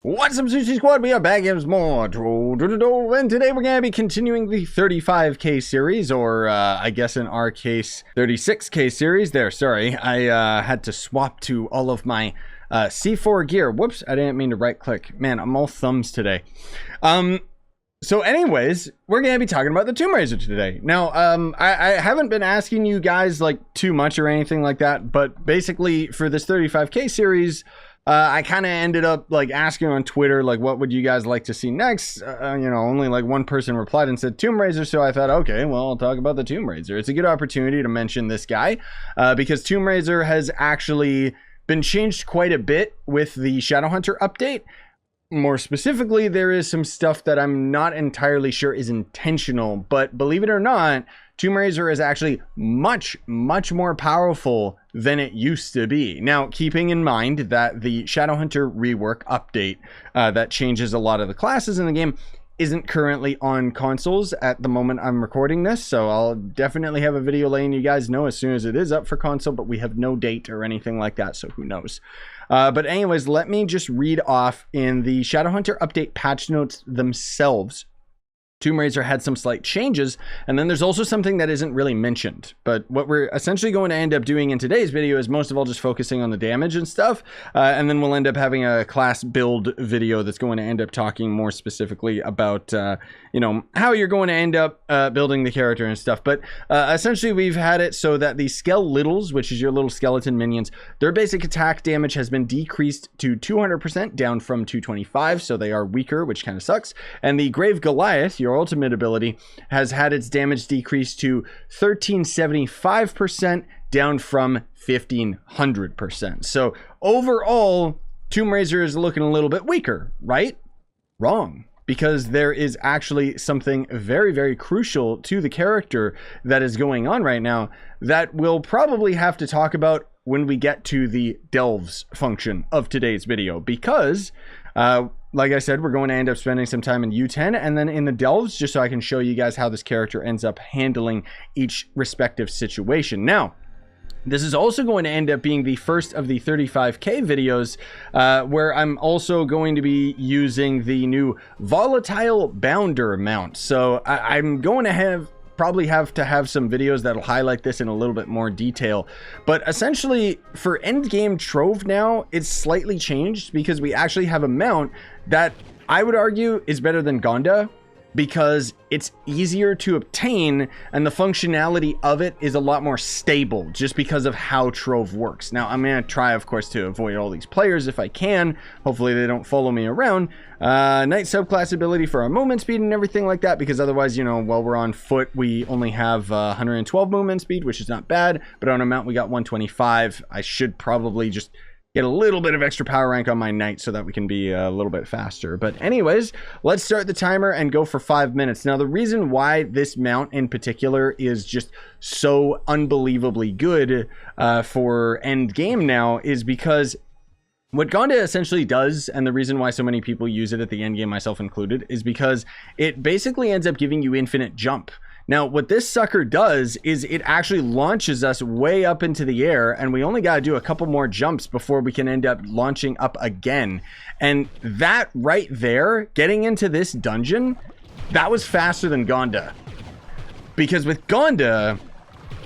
What's up, Scyushi Squad? We are back with more Trove, and today we're going to be continuing the 35k series, or I guess in our case, 36k series. There, sorry, I had to swap to all of my C4 gear. Whoops, I didn't mean to right click. Man, I'm all thumbs today. So anyways, we're going to be talking about the Tomb Raider today. Now, I haven't been asking you guys like too much or anything like that, but basically for this 35k series, I kind of ended up like asking on Twitter, like, what would you guys like to see next? You know, only like one person replied and said Tomb Raider. So I thought, okay, well, I'll talk about the Tomb Raider. It's a good opportunity to mention this guy because Tomb Raider has actually been changed quite a bit with the Shadowhunter update. More specifically, there is some stuff that I'm not entirely sure is intentional, but believe it or not, Tomb Raider is actually much more powerful than it used to be. Now, keeping in mind that the Shadowhunter Rework update that changes a lot of the classes in the game isn't currently on consoles at the moment I'm recording this, so I'll definitely have a video letting you guys know as soon as it is up for console, but we have no date or anything like that, so who knows. But anyways, let me just read off in the Shadowhunter update patch notes themselves. Tomb Raider had some slight changes, and then there's also something that isn't really mentioned. But what we're essentially going to end up doing in today's video is most of all just focusing on the damage and stuff, and then we'll end up having a class build video that's going to end up talking more specifically about, you know, how you're going to end up building the character and stuff. But essentially we've had it so that the Skelettals, which is your little skeleton minions, their basic attack damage has been decreased to 200%, down from 225, so they are weaker, which kind of sucks. And the Grave Goliath, your ultimate ability, has had its damage decreased to 1375%, down from 1500%. So overall, Tomb Raider is looking a little bit weaker, right? Wrong. Because there is actually something very crucial to the character that is going on right now that we'll probably have to talk about when we get to the delves function of today's video, because like I said, we're going to end up spending some time in U10 and then in the delves, just so I can show you guys how this character ends up handling each respective situation. Now, this is also going to end up being the first of the 35k videos where I'm also going to be using the new volatile bounder mount. So I'm going to probably have to have some videos that'll highlight this in a little bit more detail. But essentially for endgame Trove now, it's slightly changed because we actually have a mount that I would argue is better than Gonda, because it's easier to obtain and the functionality of it is a lot more stable just because of how Trove works. Now, I'm going to try, of course, to avoid all these players if I can. Hopefully they don't follow me around. Night subclass ability for our movement speed and everything like that, because otherwise, you know, while we're on foot, we only have 112 movement speed, which is not bad, but on a mount we got 125. I should probably just get a little bit of extra power rank on my knight so that we can be a little bit faster. But anyways, let's start the timer and go for 5 minutes. Now, the reason why this mount in particular is just so unbelievably good for end game now is because what Gonda essentially does, and the reason why so many people use it at the end game, myself included, is because it basically ends up giving you infinite jump. Now, what this sucker does is it actually launches us way up into the air, and we only got to do a couple more jumps before we can end up launching up again. And that right there, getting into this dungeon, that was faster than Gonda. Because with Gonda,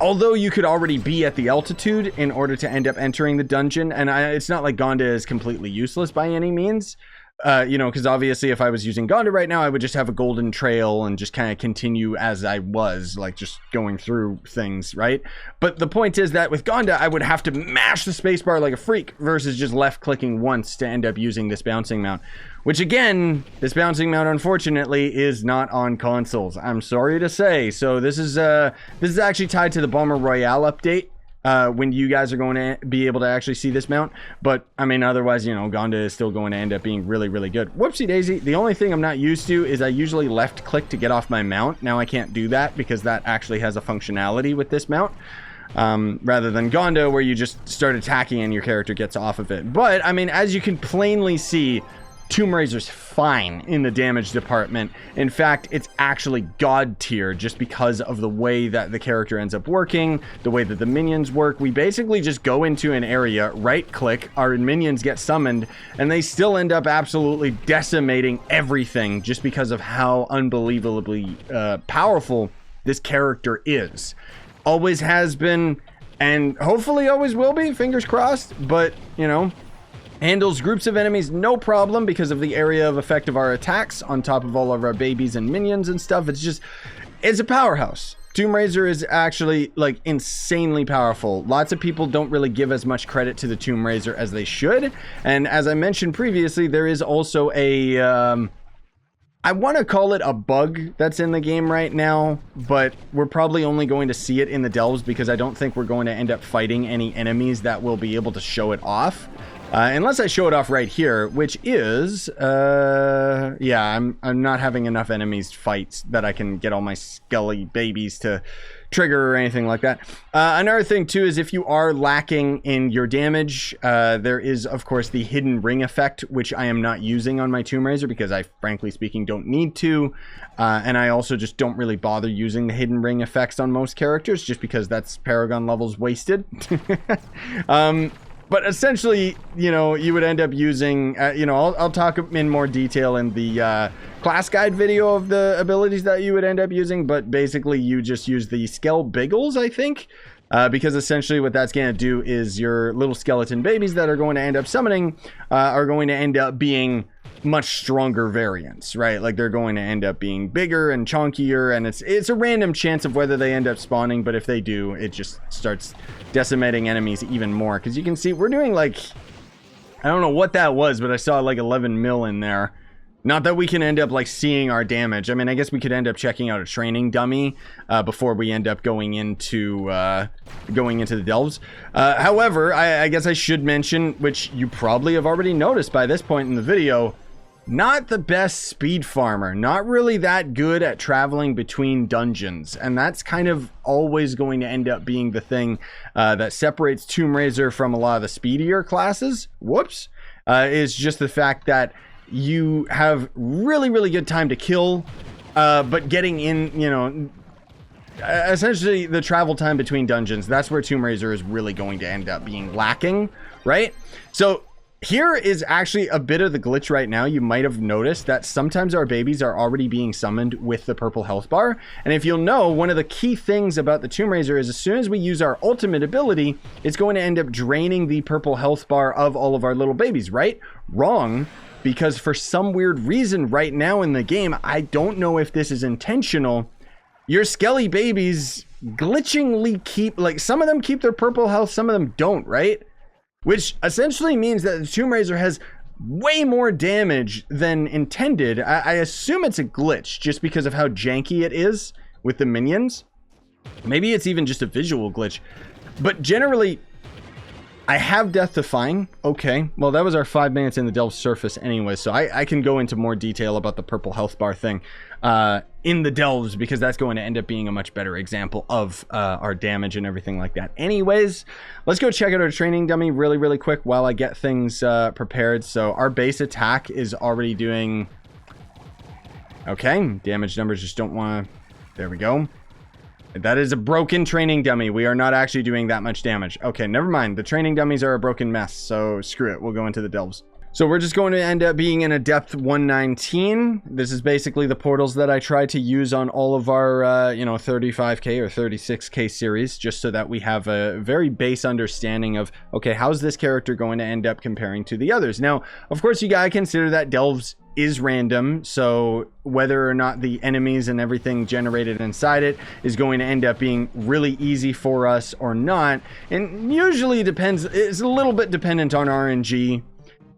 although you could already be at the altitude in order to end up entering the dungeon, and it's not like Gonda is completely useless by any means, you know, because obviously if I was using Gonda right now, I would just have a golden trail and just kind of continue as I was, like just going through things, right? But the point is that with Gonda, I would have to mash the spacebar like a freak versus just left clicking once to end up using this bouncing mount. Which again, this bouncing mount unfortunately is not on consoles, I'm sorry to say. So this is actually tied to the Bomber Royale update. When you guys are going to be able to actually see this mount. But I mean, otherwise, you know, Gonda is still going to end up being really good. Whoopsie daisy. The only thing I'm not used to is I usually left click to get off my mount. Now I can't do that because that actually has a functionality with this mount, rather than Gonda, where you just start attacking and your character gets off of it. But I mean, as you can plainly see, Tomb Raider's fine in the damage department. In fact, it's actually god tier just because of the way that the character ends up working, the way that the minions work. We basically just go into an area, right click, our minions get summoned, and they still end up absolutely decimating everything just because of how unbelievably powerful this character is. Always has been, and hopefully always will be, fingers crossed, but, you know, handles groups of enemies no problem because of the area of effect of our attacks on top of all of our babies and minions and stuff. It's a powerhouse. Tomb Raider is actually like insanely powerful. Lots of people don't really give as much credit to the Tomb Raider as they should. And as I mentioned previously, there is also a, I want to call it a bug that's in the game right now, but we're probably only going to see it in the delves because I don't think we're going to end up fighting any enemies that will be able to show it off. Unless I show it off right here, which is, yeah, I'm not having enough enemies fights that I can get all my skelly babies to trigger or anything like that. Another thing too is if you are lacking in your damage, there is of course the hidden ring effect, which I am not using on my Tomb Raider because I frankly speaking don't need to, and I also just don't really bother using the hidden ring effects on most characters just because that's Paragon levels wasted. But essentially, you know, you would end up using, you know, I'll talk in more detail in the class guide video of the abilities that you would end up using, but basically you just use the Skell Biggles, I think, because essentially what that's going to do is your little skeleton babies that are going to end up summoning are going to end up being much stronger variants, right? Like they're going to end up being bigger and chunkier, and it's a random chance of whether they end up spawning, but if they do, it just starts decimating enemies even more. Because you can see we're doing like, I don't know what that was, but I saw like 11 mil in there. Not that we can end up like seeing our damage. I mean, I guess we could end up checking out a training dummy before we end up going into the delves. However, I guess I should mention, which you probably have already noticed by this point in the video, not the best speed farmer, not really that good at traveling between dungeons, and that's kind of always going to end up being the thing that separates Tomb Raider from a lot of the speedier classes. Whoops. Is just the fact that you have really good time to kill, but getting in, you know, essentially the travel time between dungeons, that's where Tomb Raider is really going to end up being lacking, right? So here is actually a bit of the glitch right now. You might have noticed that sometimes our babies are already being summoned with the purple health bar. And if you'll know, one of the key things about the Tomb Raider is as soon as we use our ultimate ability, it's going to end up draining the purple health bar of all of our little babies, right? Wrong. Because for some weird reason right now in the game, I don't know if this is intentional, your skelly babies glitchingly keep, like some of them keep their purple health, some of them don't, right? Which essentially means that the Tomb Raider has way more damage than intended. I assume it's a glitch just because of how janky it is with the minions. Maybe it's even just a visual glitch. But generally, I have Death Defying. Okay, well that was our 5 minutes in the delve surface anyway, so I can go into more detail about the purple health bar thing in the delves, because that's going to end up being a much better example of our damage and everything like that. Anyways, let's go check out our training dummy really quick while I get things prepared. So our base attack is already doing okay. Damage numbers just don't want to, there we go. That is a broken training dummy. We are not actually doing that much damage. Okay, never mind. The training dummies are a broken mess, so screw it. We'll go into the delves. So we're just going to end up being in a depth 119. This is basically the portals that I try to use on all of our, you know, 35k or 36k series, just so that we have a very base understanding of, okay, how's this character going to end up comparing to the others? Now, of course, you gotta consider that delves is random, so whether or not the enemies and everything generated inside it is going to end up being really easy for us or not, and usually depends, it's a little bit dependent on RNG,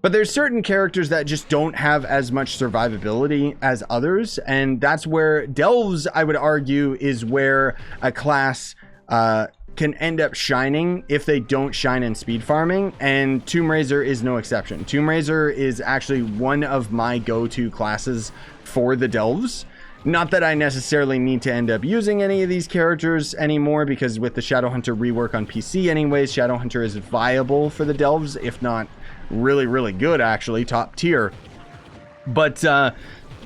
but there's certain characters that just don't have as much survivability as others, and that's where delves, I would argue, is where a class can end up shining if they don't shine in speed farming, and Tomb Raider is no exception. Tomb Raider is actually one of my go-to classes for the delves. Not that I necessarily need to end up using any of these characters anymore, because with the Hunter rework on PC anyways, Hunter is viable for the delves, if not really good, actually, top tier. But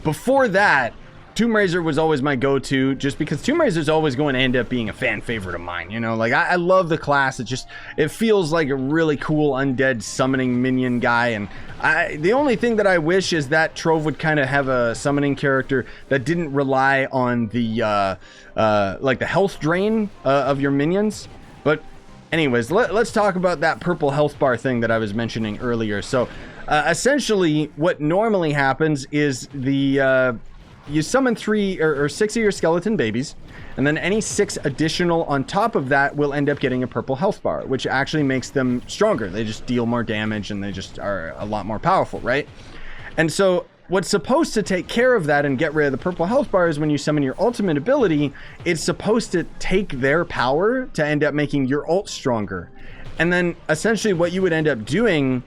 before that, Tomb Raiser was always my go-to, just because Tomb Raiser is always going to end up being a fan favorite of mine. You know, like I love the class. It feels like a really cool undead summoning minion guy. And the only thing that I wish is that Trove would kind of have a summoning character that didn't rely on the like the health drain of your minions. But anyways, let's talk about that purple health bar thing that I was mentioning earlier. So essentially, what normally happens is you summon 3 or 6 of your skeleton babies, and then any 6 additional on top of that will end up getting a purple health bar, which actually makes them stronger. They just deal more damage and they just are a lot more powerful, right? And so what's supposed to take care of that and get rid of the purple health bar is when you summon your ultimate ability, it's supposed to take their power to end up making your ult stronger. And then essentially what you would end up doing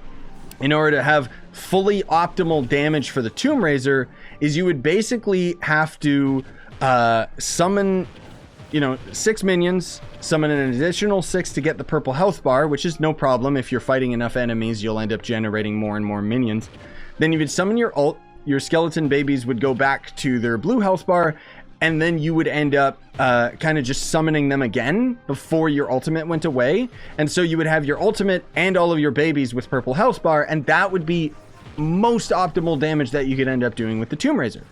in order to have fully optimal damage for the Tomb Raiser is you would basically have to summon, 6 minions, summon an additional 6 to get the purple health bar, which is no problem. If you're fighting enough enemies, you'll end up generating more and more minions. Then you would summon your ult, your skeleton babies would go back to their blue health bar, and then you would end up kind of just summoning them again before your ultimate went away. And so you would have your ultimate and all of your babies with purple health bar, and that would be most optimal damage that you could end up doing with the Tomb Raiser.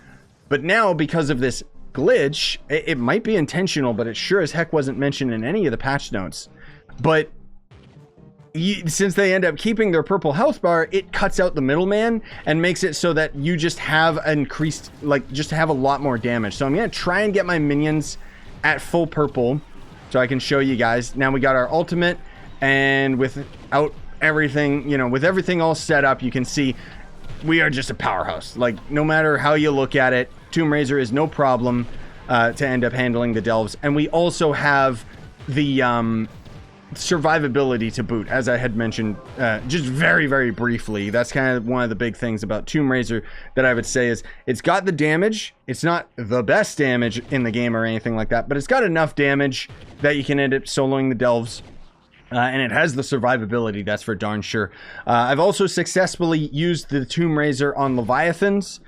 But now, because of this glitch, it might be intentional, but it sure as heck wasn't mentioned in any of the patch notes. But since they end up keeping their purple health bar, it cuts out the middleman and makes it so that you just have increased, just have a lot more damage. So I'm going to try and get my minions at full purple so I can show you guys. Now we got our ultimate, and without everything, with everything all set up, you can see we are just a powerhouse. Like, no matter how you look at it, Tomb Raiser is no problem to end up handling the delves. And we also have the survivability to boot, as I had mentioned just very, very briefly. That's kind of one of the big things about Tomb Raiser that I would say is it's got the damage. It's not the best damage in the game or anything like that, but it's got enough damage that you can end up soloing the delves. And it has the survivability, that's for darn sure. I've also successfully used the Tomb Raiser on Leviathans.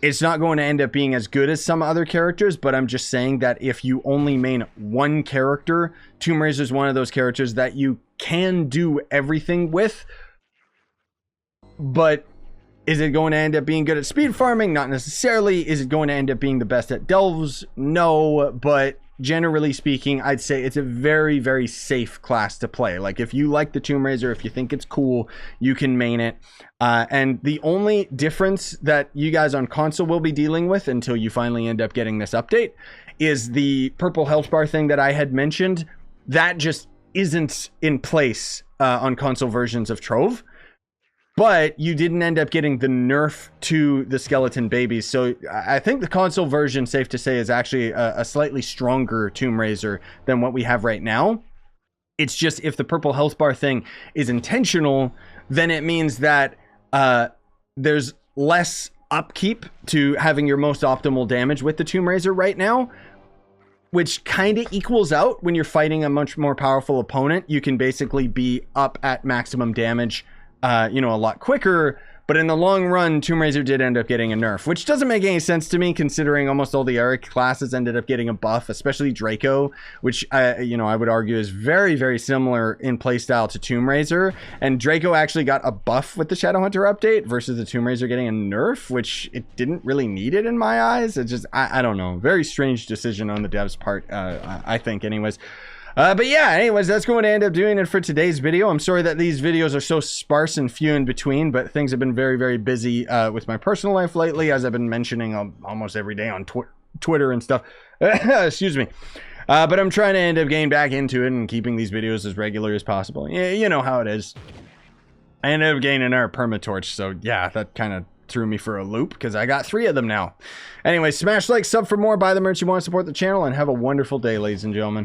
It's not going to end up being as good as some other characters, but I'm just saying that if you only main one character, Tomb Raiser is one of those characters that you can do everything with. But is it going to end up being good at speed farming? Not necessarily. Is it going to end up being the best at delves? No, but generally speaking, I'd say it's a very, very safe class to play. Like, if you like the Tomb Raiser, if you think it's cool, you can main it. And the only difference that you guys on console will be dealing with until you finally end up getting this update is the purple health bar thing that I had mentioned. That just isn't in place on console versions of Trove. But you didn't end up getting the nerf to the skeleton babies. So I think the console version, safe to say, is actually a slightly stronger Tomb Raiser than what we have right now. It's just, if the purple health bar thing is intentional, then it means that there's less upkeep to having your most optimal damage with the Tomb Raiser right now, which kind of equals out when you're fighting a much more powerful opponent. You can basically be up at maximum damage a lot quicker. But in the long run, Tomb Raiser did end up getting a nerf, which doesn't make any sense to me, considering almost all the Eric classes ended up getting a buff, especially Draco, which I would argue is very, very similar in playstyle to Tomb Raiser. And Draco actually got a buff with the Shadowhunter update versus the Tomb Raiser getting a nerf, which it didn't really need it in my eyes. It just, I don't know, very strange decision on the devs' part, I think, anyways. But yeah, anyways, that's going to end up doing it for today's video. I'm sorry that these videos are so sparse and few in between, but things have been very, very busy with my personal life lately, as I've been mentioning almost every day on Twitter and stuff. Excuse me. But I'm trying to end up getting back into it and keeping these videos as regular as possible. Yeah, you know how it is. I ended up getting another permatorch, so yeah, that kind of threw me for a loop because I got 3 of them now. Anyway, smash like, sub for more, buy the merch you want, support the channel, and have a wonderful day, ladies and gentlemen.